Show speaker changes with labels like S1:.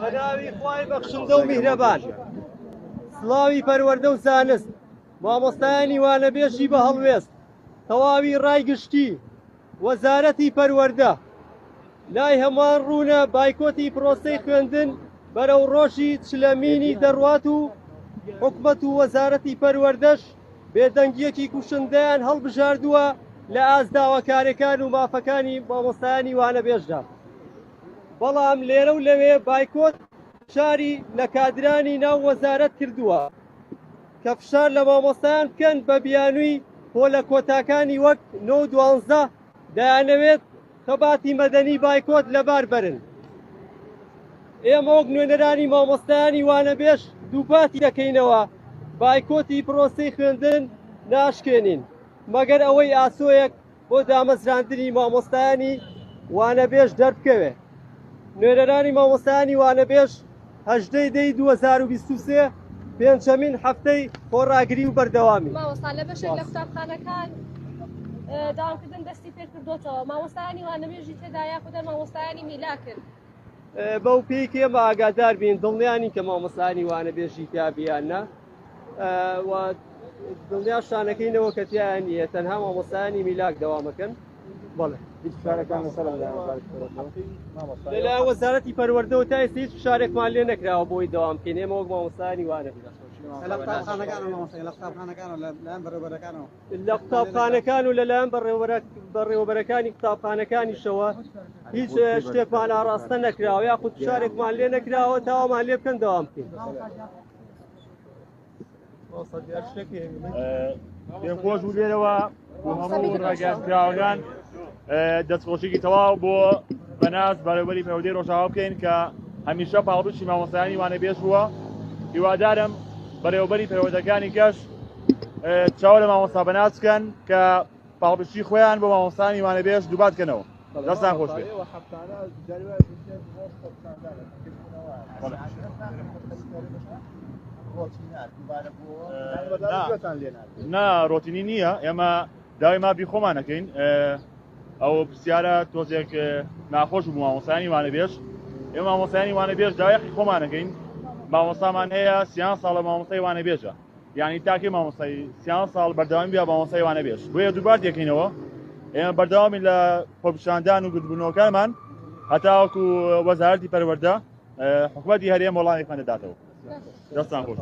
S1: بەناوی خوای بەخشندە و میهرەبان سڵاوی پەروەردە و زانست مامۆستایانی وانەبێژی بە هەڵوێست تەواوی ڕایگشتی وەزارەتی پەروەردە لای هەمووان ڕوونە بایکۆتی پرۆسەی خوێندن بەرەو ڕۆژی چلەمینی دەڕوات و حکومەت و وەزارەتی پەروەردەش بێدەنگیەکی کوشندەیان هەڵبژاردووە لە ئازداوەکارەکان و مافەکانی مامۆستایانی وانەبێژدا. بەڵام لێرە و لەوێ بایکۆت شاری لە کادرانی ناو وەزارەت کردووە کە فشار لە مامۆستایان بکەن بە بیانووی پۆلە کۆتاکانی وەک 9-12 دەیانەوێت خەباتی مەدەنی بایکۆت لەبار بەرن. ئێمە وەک نوێنەرانی مامۆستایانی وانەبێژ دووپاتی دەکەینەوە بایکۆتی پرۆسەی خوێندن ناشکێنین مەگەر ئەوەی ئاسۆیەک بۆ دامەزراندنی مامۆستایانی وانەبێژ دەربکەوێ. نوێنەرانی مامۆستایانی وانەبێژ 18/2023 پێنجەمین هەفتەی خۆڕاگری و بەردەوامی
S2: مامۆستا لە بەشێک لە قوتابخانەکان داوامکردن دەستی پێ کردوتەوە مامۆستایانی وانەبێژی تێدا یاخودە مامۆستایانی میلا کرد.
S1: بەو پێی ئێمە ئاگادار بین دڵنیانی کە مامۆستایانی وانەبێژی تیابیانە دڵنیا شانەکەینەوە کە تیان نیە تەنها مامۆستایانی میلاک دەوامەکەن. بەڵێ لەلایەن وەزارەتی پەروەردەوە تا ئێستا هیچ فشارێکمان لێ نەکراوە بۆی دەوام بکەین. ئێمە وەک مامۆستایانی وانەبێژ لە قوتابخانەکان و لەلایەن بەڕێوەبەرەکانی قوتابخانەکانیشەوە هیچ شتێکمان ئاڕاستە نەکراوە یاخود فشارێکمان لێ نەکراوە تاوامان لێ بکەن دەوام بکەین.
S3: پێم خۆش بوو لێرەوە بۆ هەموو ڕاگەیاندراوەکان دەستخۆشێکی تەواو بۆ بەناز بەڕێوەبەری پەروەردەی ڕۆژاوا بکەین کە هەمیشە پاڵپشتی مامۆستایانی وانەبێژ بووە. هیوادارم بەڕێوەبەری پەروەردەکانی کەش چاوە لە مامۆستا بەناز بکەن کە پاڵپشتی خۆیان بۆ مامۆستایانی وانەبێژ دووبات بکەنەوە. دەستان خۆش بێت. نا ڕۆتینی نییە ئێمە داوای مابی خۆمان نەکەین. ئەو پرسیارە تۆزێک ناخۆش بوو مامۆستایانی وانەبێژ. ئێمە مامۆستایانی وانەبێژ داوایەکی خۆمان نەکەین. مامۆستامان هەیە 30 ساڵە مامۆستای وانەبێژە یعنی تاکەی مامۆستای 30 ساڵ بەردەوامی بیا مامۆستای وانەبێژ بۆیە دووبار دەکەینەوە. ئێمە بەردەوامی لە خۆپیشاندان و گرتبوونەوەکانمان هەتاوەکو وەزارەتی پەروەردە حکومەتی هەرێم وەڵامی خوێن دەداتەوە. دەستان خۆش.